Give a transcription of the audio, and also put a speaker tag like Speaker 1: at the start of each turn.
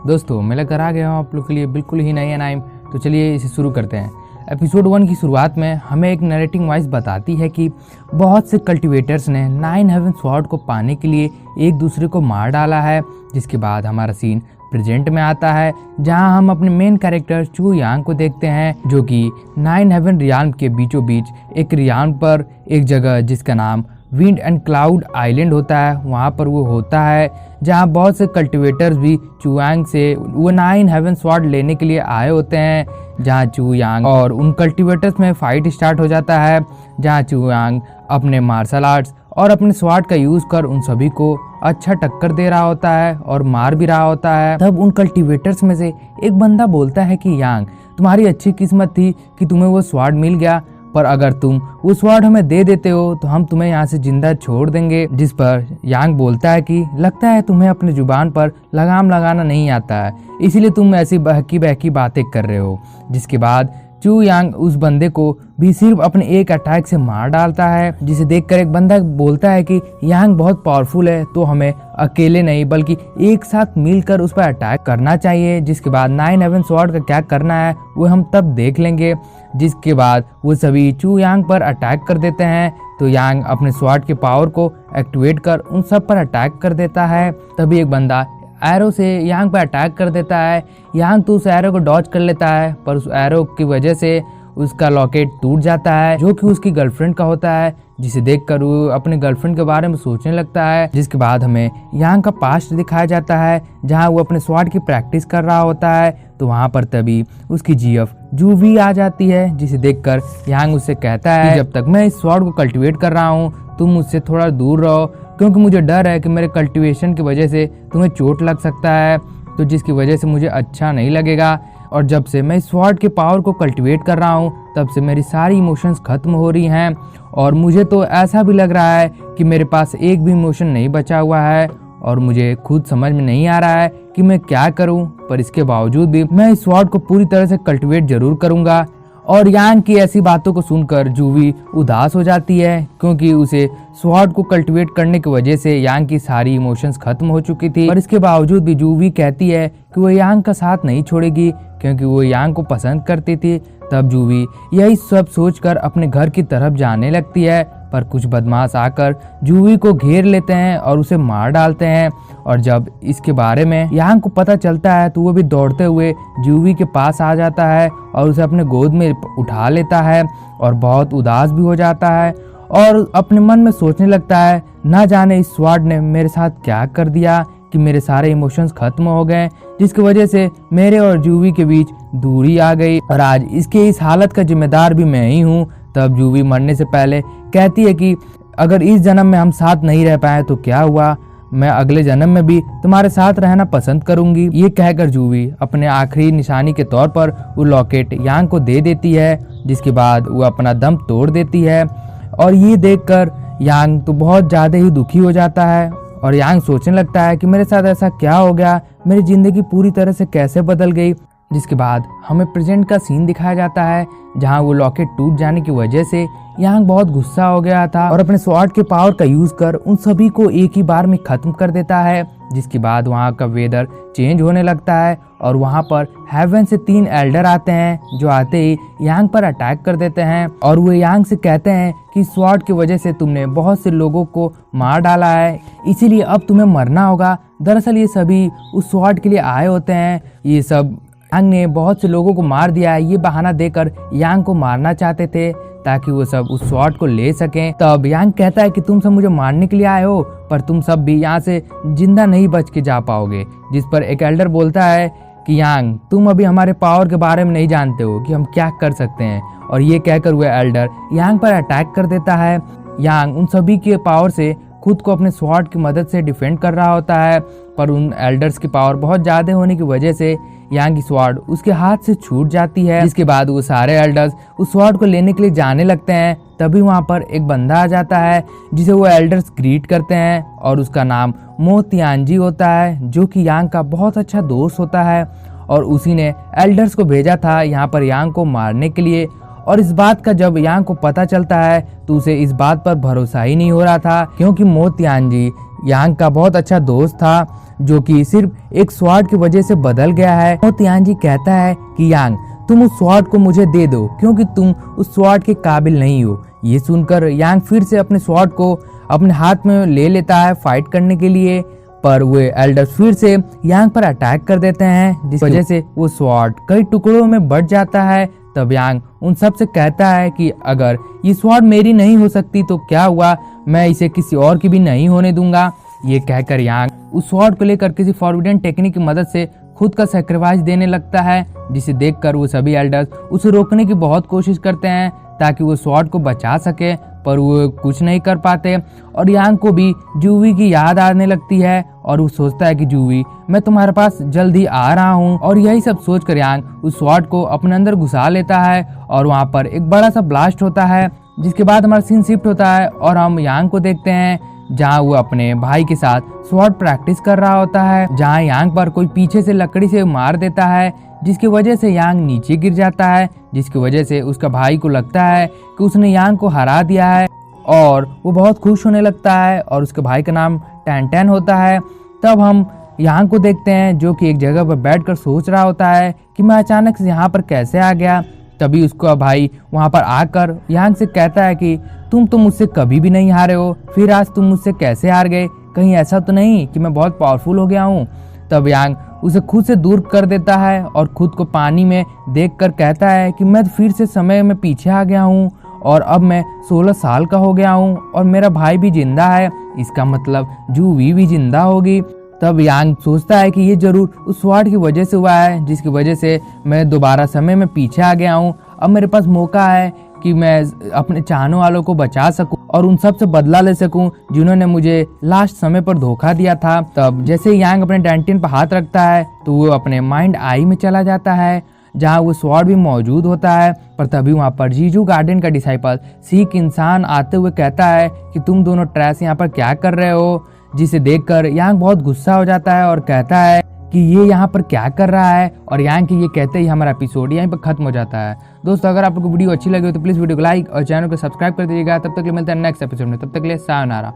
Speaker 1: दोस्तों मैं लेकर आ गया हूँ आप लोग के लिए बिल्कुल ही नई अनाइम। तो चलिए इसे शुरू करते हैं। एपिसोड 1 की शुरुआत में हमें एक नरेटिंग वॉइस बताती है कि बहुत से कल्टिवेटर्स ने 9 हेवन स्वॉर्ड को पाने के लिए एक दूसरे को मार डाला है। जिसके बाद हमारा सीन प्रेजेंट में आता है, जहां हम अपने मेन कैरेक्टर चू यांग को देखते हैं, जो कि 9 हेवन रियाल्म के बीचों बीच एक रियाल्म पर एक जगह जिसका नाम विंड एंड क्लाउड आइलैंड होता है, वहाँ पर वो होता है, जहाँ बहुत से कल्टिवेटर्स भी चू यांग से वो 9 हेवन स्वॉर्ड लेने के लिए आए होते हैं। जहाँ चू यांग और उन कल्टिवेटर्स में फाइट स्टार्ट हो जाता है, जहाँ चू यांग अपने मार्शल आर्ट्स और अपने स्वॉर्ड का यूज कर उन सभी को अच्छा टक्कर दे रहा होता है और मार भी रहा होता है। तब उन कल्टिवेटर्स में से एक बंदा बोलता है कि यांग, तुम्हारी अच्छी किस्मत थी कि तुम्हें वो स्वॉर्ड मिल गया, पर अगर तुम वो स्वॉर्ड हमें दे देते हो तो हम तुम्हें यहाँ से जिंदा छोड़ देंगे। जिस पर यांग बोलता है कि लगता है तुम्हें अपने जुबान पर लगाम लगाना नहीं आता है, इसीलिए तुम ऐसी बहकी बहकी बातें कर रहे हो। जिसके बाद चू यांग उस बंदे को भी सिर्फ अपने एक अटैक से मार डालता है, जिसे देखकर एक बंदा बोलता है कि यांग बहुत पावरफुल है, तो हमें अकेले नहीं बल्कि एक साथ मिलकर उस पर अटैक करना चाहिए। जिसके बाद 9 हेवन स्वॉर्ड का क्या करना है वो हम तब देख लेंगे। जिसके बाद वो सभी चू यांग पर अटैक कर देते हैं, तो यांग अपने स्वॉर्ड के पावर को एक्टिवेट कर उन सब पर अटैक कर देता है। तभी एक बंदा एरो से यांग पर अटैक कर देता है। यांग तो उस एरो को डॉज कर लेता है, पर उस एरो की वजह से उसका लॉकेट टूट जाता है, जो कि उसकी गर्लफ्रेंड का होता है, जिसे देखकर वो अपने गर्लफ्रेंड के बारे में सोचने लगता है। जिसके बाद हमें यांग का पास्ट दिखाया जाता है, जहां वो अपने स्वॉर्ड की प्रैक्टिस कर रहा होता है। तो वहां पर तभी उसकी जीएफ जूवी आ जाती है, जिसे देखकर यांग उससे कहता है कि जब तक मैं इस स्वॉर्ड को कल्टिवेट कर रहा हूँ तुम मुझसे थोड़ा दूर रहो, क्योंकि मुझे डर है कि मेरे कल्टिवेशन की वजह से तुम्हें चोट लग सकता है, तो जिसकी वजह से मुझे अच्छा नहीं लगेगा। और जब से मैं इस स्वॉर्ड के पावर को कल्टिवेट कर रहा हूँ तब से मेरी सारी इमोशंस खत्म हो रही हैं, और मुझे तो ऐसा भी लग रहा है कि मेरे पास एक भी इमोशन नहीं बचा हुआ है, और मुझे खुद समझ में नहीं आ रहा है कि मैं क्या करूं। पर इसके बावजूद भी मैं इस स्वॉर्ड को पूरी तरह से कल्टिवेट जरूर करूंगा। और यांग की ऐसी बातों को सुनकर जूवी उदास हो जाती है, क्योंकि उसे स्वॉर्ड को कल्टिवेट करने की वजह से यांग की सारी इमोशंस खत्म हो चुकी थी। पर इसके बावजूद भी जूवी कहती है कि वो यांग का साथ नहीं छोड़ेगी, क्योंकि वो यांग को पसंद करती थी। तब जूवी यही सब सोचकर अपने घर की तरफ जाने लगती है, पर कुछ बदमाश आकर जूवी को घेर लेते हैं और उसे मार डालते हैं। और जब इसके बारे में यांग को पता चलता है तो वो भी दौड़ते हुए जूवी के पास आ जाता है और उसे अपने गोद में उठा लेता है, और बहुत उदास भी हो जाता है और अपने मन में सोचने लगता है, ना जाने इस स्वॉर्ड ने मेरे साथ क्या कर दिया कि मेरे सारे इमोशंस खत्म हो गए, जिसकी वजह से मेरे और जूवी के बीच दूरी आ गई, और आज इसके इस हालत का जिम्मेदार भी मैं ही हूँ। तब जूवी मरने से पहले कहती है कि अगर इस जन्म में हम साथ नहीं रह पाए तो क्या हुआ, मैं अगले जन्म में भी तुम्हारे साथ रहना पसंद करूंगी। ये कहकर जूवी अपने आखिरी निशानी के तौर पर वो लॉकेट यांग को दे देती है, जिसके बाद वो अपना दम तोड़ देती है। और ये देखकर यांग तो बहुत ज्यादा ही दुखी हो जाता है, और यांग सोचने लगता है कि मेरे साथ ऐसा क्या हो गया, मेरी जिंदगी पूरी तरह से कैसे बदल गई। जिसके बाद हमें प्रेजेंट का सीन दिखाया जाता है, जहां वो लॉकेट टूट जाने की वजह से यांग बहुत गुस्सा हो गया था और अपने स्वॉर्ड के पावर का यूज कर उन सभी को एक ही बार में खत्म कर देता है। जिसके बाद वहां का वेदर चेंज होने लगता है, और वहां पर हेवन से 3 एल्डर आते हैं, जो आते ही यांग पर अटैक कर देते हैं, और वो यांग से कहते हैं कि स्वॉर्ड की वजह से तुमने बहुत से लोगों को मार डाला है, इसीलिए अब तुम्हें मरना होगा। दरअसल ये सभी उस स्वॉर्ड के लिए आए होते हैं, ये सब यांग ने बहुत से लोगों को मार दिया है, ये बहाना देकर यांग को मारना चाहते थे ताकि वो सब उस स्वॉर्ड को ले सकें। तब यांग कहता है कि तुम सब मुझे मारने के लिए आए हो, पर तुम सब भी यहाँ से जिंदा नहीं बच के जा पाओगे। जिस पर एक एल्डर बोलता है कि यांग, तुम अभी हमारे पावर के बारे में नहीं जानते हो कि हम क्या कर सकते हैं। और ये कहकर वह एल्डर यांग पर अटैक कर देता है। यांग उन सभी के पावर से खुद को अपने स्वॉर्ड की मदद से डिफेंड कर रहा होता है, पर उन एल्डर्स की पावर बहुत ज्यादा होने की वजह से यांग की स्वॉर्ड उसके हाथ से छूट जाती है। जिसके बाद वो सारे एल्डर्स उस स्वॉर्ड को लेने के लिए जाने लगते हैं। तभी वहां पर एक बंदा आ जाता है, जिसे वो एल्डर्स ग्रीट करते हैं, और उसका नाम मो तियानजी होता है, जो कि यांग का बहुत अच्छा दोस्त होता है, और उसी ने एल्डर्स को भेजा था यहाँ पर यांग को मारने के लिए। और इस बात का जब यांग को पता चलता है तो उसे इस बात पर भरोसा ही नहीं हो रहा था, क्योंकि मो तियानजी यांग का बहुत अच्छा दोस्त था। जो कि सिर्फ एक स्वॉर्ड की वजह से बदल गया है। तो यांग जी कहता है कि यांग तुम उस स्वॉर्ड को मुझे दे दो क्योंकि तुम उस स्वॉर्ड के काबिल नहीं हो। ये सुनकर यांग फिर से अपने स्वॉर्ड को अपने हाथ में ले लेता है फाइट करने के लिए, पर वे एल्डर्स फिर से यांग पर अटैक कर देते हैं, जिस वजह से वो स्वॉर्ड कई टुकड़ों में बढ़ जाता है। तब यांग उन सब से कहता है कि अगर ये स्वॉर्ड मेरी नहीं हो सकती तो क्या हुआ, मैं इसे किसी और की भी नहीं होने दूंगा। ये कहकर यांग उस स्वॉर्ड को लेकर किसी फॉरबिडन टेक्निक की मदद से खुद का सैक्रिफाइस देने लगता है, जिसे देखकर वो सभी एल्डर्स उसे रोकने की बहुत कोशिश करते हैं ताकि वो स्वॉर्ड को बचा सके, पर वो कुछ नहीं कर पाते। और यांग को भी जूवी की याद आने लगती है और वो सोचता है कि जूवी मैं तुम्हारे पास जल्द ही आ रहा हूँ। और यही सब सोचकर यांग उस स्वॉर्ड को अपने अंदर घुसा लेता है और वहाँ पर एक बड़ा सा ब्लास्ट होता है, जिसके बाद हमारा सीन शिफ्ट होता है और हम यांग को देखते हैं जहाँ वो अपने भाई के साथ स्वॉर्ड प्रैक्टिस कर रहा होता है, जहाँ यांग पर कोई पीछे से लकड़ी से मार देता है, जिसकी वजह से यांग नीचे गिर जाता है, जिसकी वजह से उसका भाई को लगता है कि उसने यांग को हरा दिया है और वो बहुत खुश होने लगता है और उसके भाई का नाम टैन होता है। तब हम यांग को देखते हैं जो कि एक जगह पर बैठकर सोच रहा होता है कि मैं अचानक से यहाँ पर कैसे आ गया। तभी उसका भाई वहाँ पर आकर यांग से कहता है कि तुम तो मुझसे कभी भी नहीं हारे हो, फिर आज तुम मुझसे कैसे हार गए, कहीं ऐसा तो नहीं कि मैं बहुत पावरफुल हो गया हूँ। तब यांग उसे खुद से दूर कर देता है और खुद को पानी में देखकर कहता है कि मैं फिर से समय में पीछे आ गया हूँ और अब मैं 16 साल का हो गया हूँ और मेरा भाई भी जिंदा है, इसका मतलब जूवी भी जिंदा होगी। तब यांग सोचता है कि ये जरूर उस स्वॉर्ड की वजह से हुआ है, जिसकी वजह से मैं दोबारा समय में पीछे आ गया हूँ। अब मेरे पास मौका है कि मैं अपने चाहने वालों को बचा सकूं और उन सब से बदला ले सकूं जिन्होंने मुझे लास्ट समय पर धोखा दिया था। तब जैसे यांग अपने डैंटिन पर हाथ रखता है तो वो अपने माइंड आई में चला जाता है, जहाँ वो स्वॉर्ड भी मौजूद होता है। पर तभी वहाँ पर जीजू गार्डन का डिसाइपल सीक इंसान आते हुए कहता है कि तुम दोनों ट्रैश यहाँ पर क्या कर रहे हो, जिसे देखकर यांग बहुत गुस्सा हो जाता है और कहता है कि ये यहाँ पर क्या कर रहा है। और यांग के ये कहते ही हमारा एपिसोड यहीं पर खत्म हो जाता है। दोस्तों अगर आपको वीडियो अच्छी लगी हो तो प्लीज वीडियो को लाइक और चैनल को सब्सक्राइब कर दीजिएगा। तब तक के लिए मिलते हैं नेक्स्ट एपिसोड में, तब तक के लिए सायोनारा।